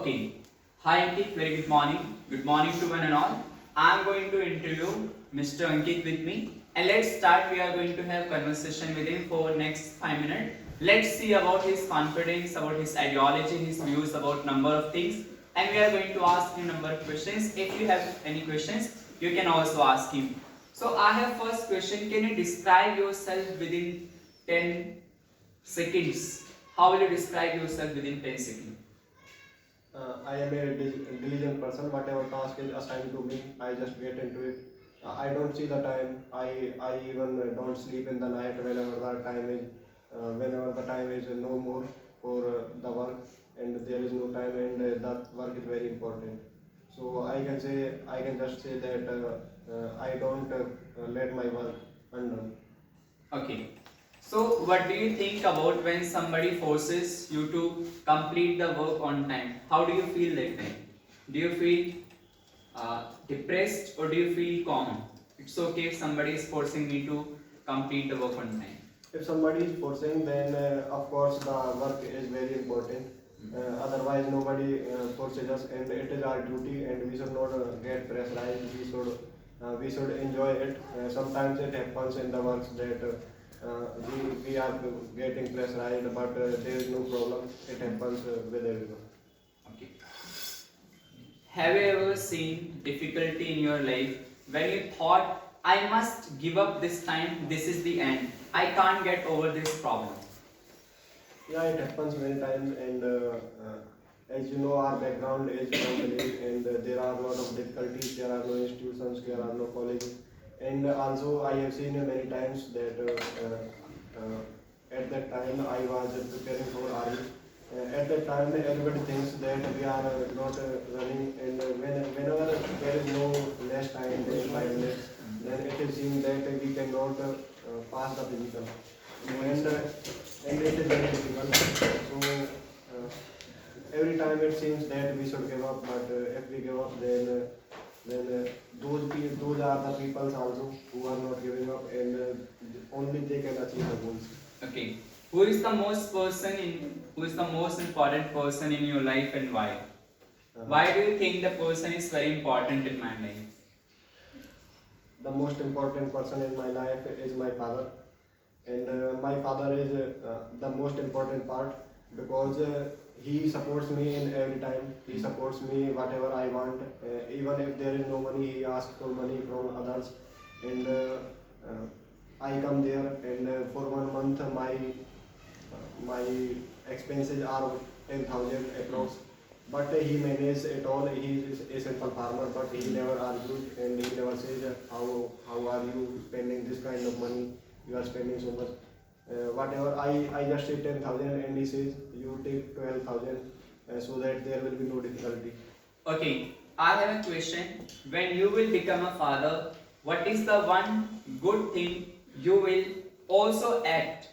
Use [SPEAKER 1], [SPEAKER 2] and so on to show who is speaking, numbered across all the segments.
[SPEAKER 1] Okay. Hi Ankit, very good morning. Good morning to one and all. I am going to interview Mr. Ankit with me. And let's start. We are going to have conversation with him for next 5 minutes. Let's see about his confidence, about his ideology, his views about number of things. And we are going to ask him number of questions. If you have any questions, you can also ask him. So I have first question. Can you describe yourself within 10 seconds? How will you describe yourself within 10 seconds?
[SPEAKER 2] I am a diligent person. Whatever task is assigned to me, I just get into it. I don't see the time. I even don't sleep in the night whenever the time is no more for the work, and there is no time, and that work is very important. So I can just say that I don't let my work undone.
[SPEAKER 1] Okay. So, what do you think about when somebody forces you to complete the work on time? How do you feel that time? Do you feel depressed or do you feel calm? It's okay if somebody is forcing me to complete the work on time.
[SPEAKER 2] If somebody is forcing, then of course the work is very important. Otherwise, nobody forces us, and it is our duty, and we should not get pressurized. We should enjoy it. Sometimes it happens in the works that we are getting pressurized, but there is no problem. It happens with everyone.
[SPEAKER 1] Okay. Have you ever seen difficulty in your life when you thought, I must give up this time, this is the end, I can't get over this problem?
[SPEAKER 2] Yeah, it happens many times, and as you know, our background is from village, and there are a lot of difficulties. There are no institutions, there are no colleges, and also I have seen many times that at that time I was preparing for Arya. At that time, everybody thinks that we are not running, and whenever there is no less time than 5 minutes, then it is seen that we cannot pass the physical, and it is very difficult. So every time it seems that we should give up, but if we give up, then those are the peoples also who are not giving up, and only they can achieve the goals.
[SPEAKER 1] Okay. Who is the most important person in your life and why? Why do you think the person is very important in my life?
[SPEAKER 2] The most important person in my life is my father, and my father is the most important part because he supports me in every time. He supports me whatever I want, even if there is no money, he asks for money from others, and I come there, and for 1 month my expenses are 10,000 approx. But he manages it all. He is a simple farmer, but he never argues, and he never says how are you spending this kind of money? You are spending so much. Whatever I just say 10,000, and he says you take 12,000, so that there will be no difficulty.
[SPEAKER 1] Okay, I have a question. When you will become a father, what is the one good thing you will also act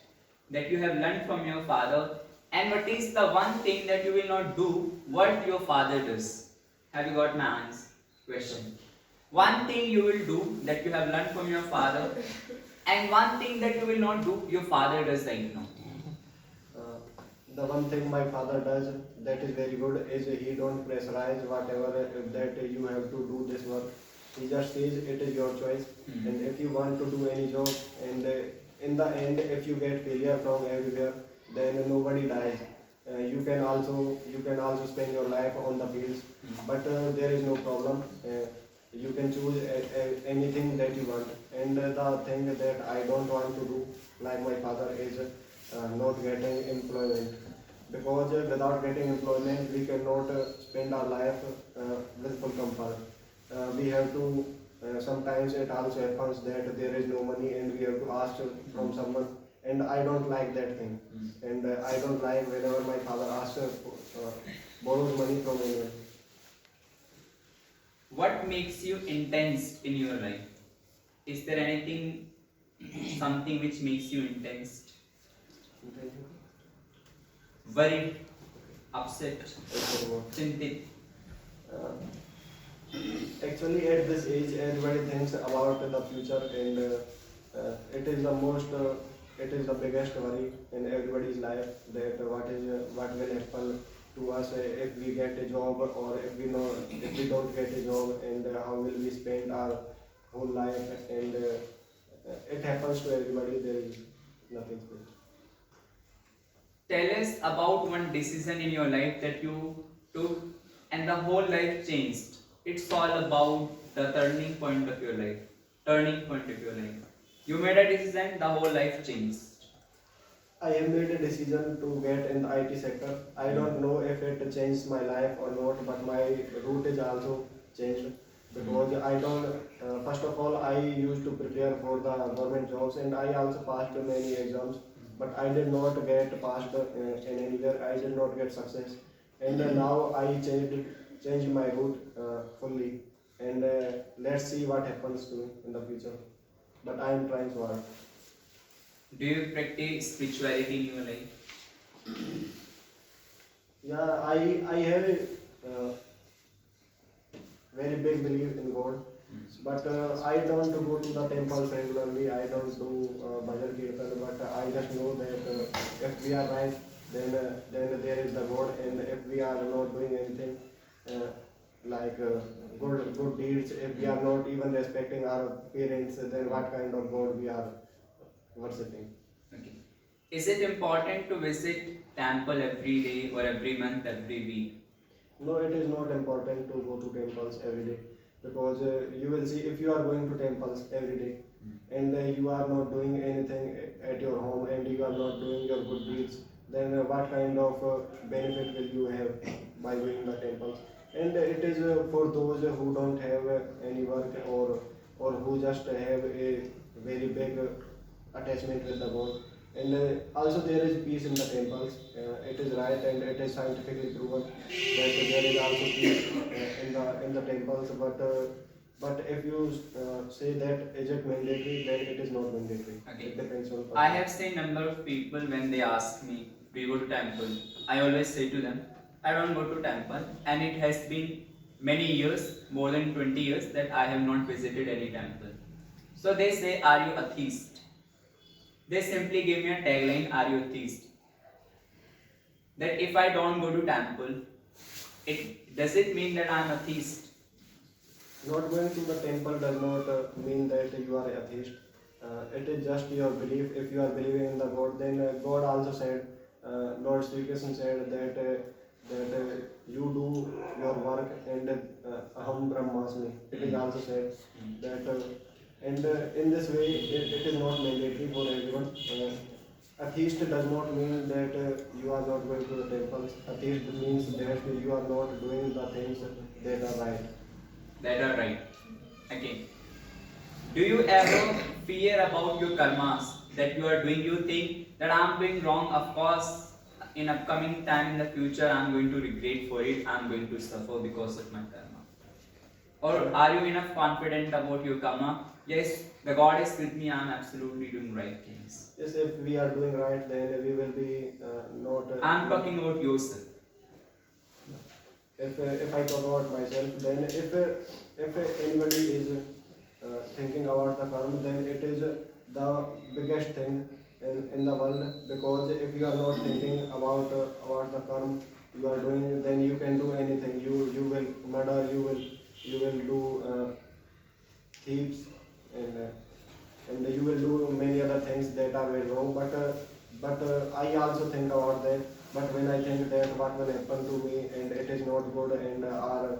[SPEAKER 1] that you have learned from your father, and what is the one thing that you will not do what your father does? Have you got my answer? Question. One thing you will do that you have learned from your father, and one thing that you will not do your father does right now.
[SPEAKER 2] Uh, the one thing my father does that is very good is he don't pressurize whatever that you have to do this work. He just says it is your choice, and if you want to do any job, and in the end, if you get failure from everywhere, then nobody dies. You can also spend your life on the fields, but there is no problem. You can choose anything that you want, and the thing that I don't want to do, like my father, is not getting employment, because without getting employment we cannot spend our life with full comfort. We have to sometimes it also happens that there is no money, and we have to ask from someone, and I don't like that thing, and I don't like whenever my father asks borrows money from anyone.
[SPEAKER 1] What makes you intense in your life? Is there anything, something which makes you intense? Worried, upset, chintit?
[SPEAKER 2] Uh, Actually, at this age, everybody thinks about the future, and it is the biggest worry in everybody's life, that what will happen to us if we get a job or if we don't get a job, and how will we spend our whole life, and it happens to everybody. There is nothing special.
[SPEAKER 1] Tell us about one decision in your life that you took and the whole life changed. It's all about the turning point of your life. Turning point of your life. You made a decision, the whole life changed.
[SPEAKER 2] I have made a decision to get in the IT sector. I don't know if it changed my life or not, but my route is also changed because I don't. First of all, I used to prepare for the government jobs, and I also passed many exams, but I did not get passed in anywhere. I did not get success, and now I changed my route fully, and let's see what happens to me in the future. But I am trying so hard.
[SPEAKER 1] Do you practice spirituality in your life?
[SPEAKER 2] Yeah, I have a very big belief in God, but I don't go to the temples regularly. I don't do bhajan kirtan, but I just know that if we are right, then there is the God, and if we are not doing anything uh, like good deeds, if we are not even respecting our parents, then what kind of God we are worshipping?
[SPEAKER 1] Okay. Is it important to visit temple every day or every month, every week?
[SPEAKER 2] No, it is not important to go to temples every day because you will see if you are going to temples every day and you are not doing anything at your home and you are not doing your good deeds, then what kind of benefit will you have by going the temples? And it is for those who don't have any work or who just have a very big attachment with the God. And also there is peace in the temples. It is right and it is scientifically proven that there is also peace in the temples. But if you say that is it mandatory, then it is not mandatory.
[SPEAKER 1] Okay.
[SPEAKER 2] It depends on
[SPEAKER 1] I
[SPEAKER 2] person.
[SPEAKER 1] have seen number of people when they ask me, do you go to temple? I always say to them, I don't go to temple, and it has been many years, more than 20 years, that I have not visited any temple. So they say, are you atheist? They simply give me a tagline, are you atheist? That if I don't go to temple, does it mean that I am atheist?
[SPEAKER 2] Not going to the temple does not mean that you are atheist. It is just your belief. If you are believing in the God, then God also said, Lord Sri Krishna said that you do your work and aham brahmasmi. It is also said that, and in this way, it is not mandatory for everyone. Atheist does not mean that you are not going to the temples. Atheist means that you are not doing the things that are right.
[SPEAKER 1] That are right. Okay. Do you ever fear about your karmas that you are doing? You think that I am doing wrong, of course, in upcoming time in the future I am going to regret for it, I am going to suffer because of my karma. Or are you enough confident about your karma? Yes, the God is with me, I am absolutely doing right things.
[SPEAKER 2] Yes, if we are doing right, then we will be not.
[SPEAKER 1] I am talking about yourself.
[SPEAKER 2] If I talk about myself, then if anybody is thinking about the karma, then it is the biggest thing in the world, because if you are not thinking about the karma you are doing, then you can do anything. You will murder, you will do thieves, and you will do many other things that are very wrong. But I also think about that. But when I think that what will happen to me, and it is not good, and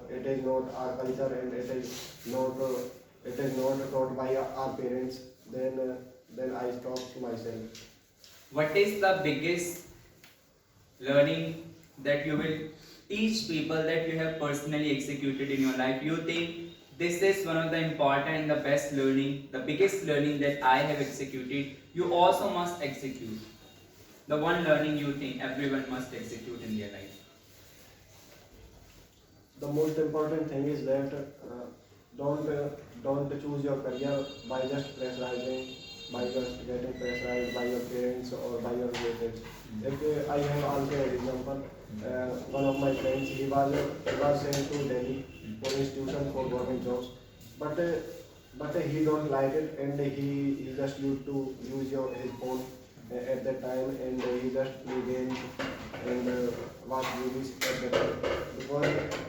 [SPEAKER 2] it is not our culture, and it is not taught by our parents, then I stop to myself.
[SPEAKER 1] What is the biggest learning that you will teach people that you have personally executed in your life? You think this is one of the important and the best learning, the biggest learning that I have executed, you also must execute. The one learning you think everyone must execute in their life.
[SPEAKER 2] The most important thing is that don't choose your career by just pressurizing, by just getting pressurized by your parents or by your relatives. If I have also an example, one of my friends, he was sent to Delhi for institution for government jobs, but he don't like it, and he just used to use his phone at that time, and he just play games and watch movies at that time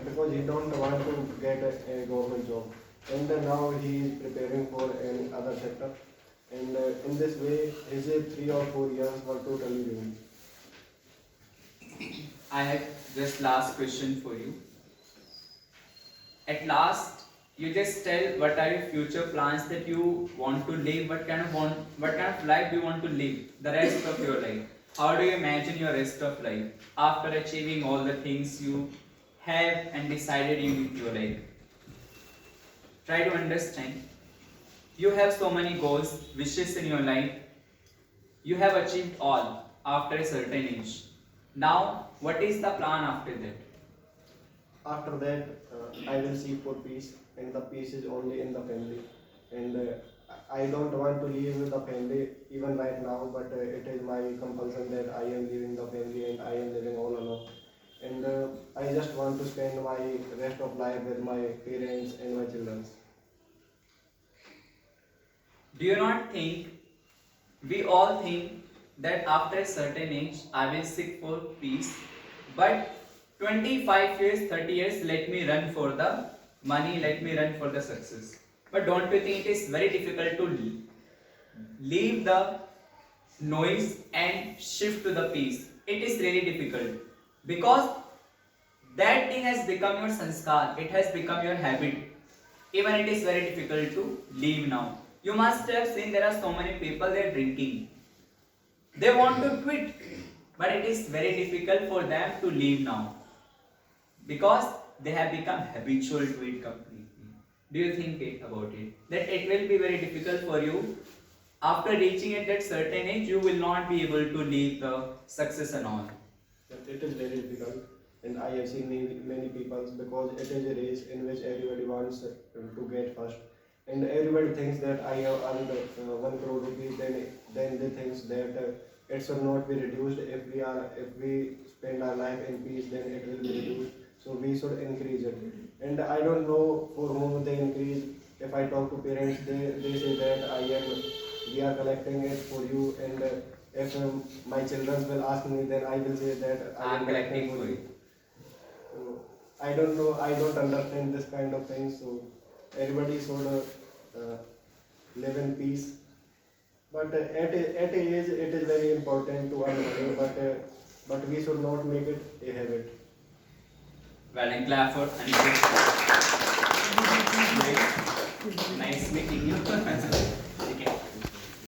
[SPEAKER 2] because he don't want to get a government job, and now he is preparing for any other sector, and in this way his 3 or 4 years were totally ruined.
[SPEAKER 1] I have just last question for you. At last, you just tell what are your future plans that you want to live, what kind of life do you want to live the rest of your life? How do you imagine your rest of life after achieving all the things you have and decided in your life? Try to understand. You have so many goals, wishes in your life. You have achieved all after a certain age. Now, what is the plan after that?
[SPEAKER 2] After that, I will seek for peace, and the peace is only in the family. And I don't want to live with the family even right now, but it is my compulsion that I am leaving the family and I am living all alone. And I just want to spend my rest of life with my parents and my children.
[SPEAKER 1] Do you not think we all think that after a certain age I will seek for peace, but 25 years, 30 years, let me run for the money, let me run for the success. But don't you think it is very difficult to leave the noise and shift to the peace? It is really difficult because that thing has become your sanskar, it has become your habit. Even it is very difficult to leave now. You must have seen there are so many people they are drinking. They want to quit, but it is very difficult for them to leave now because they have become habitual to it completely. Do you think about it? That it will be very difficult for you after reaching at that certain age, you will not be able to leave the success and all.
[SPEAKER 2] But it is very difficult, and I have seen many people because it is a race in which everybody wants to get first, and everybody thinks that I have earned 1 crore rupees. Then they think that it should not be reduced. If we spend our life in peace, then it will be reduced. So we should increase it. And I don't know for whom they increase. If I talk to parents, they say that we are collecting it for you, and if my children will ask me, then I will say that I am collecting for you. So I don't know, I don't understand this kind of thing. So everybody should live in peace. But at a age, it is very important to earn money, but we should not make it a habit.
[SPEAKER 1] Well, and clap for Aniket. Nice meeting you.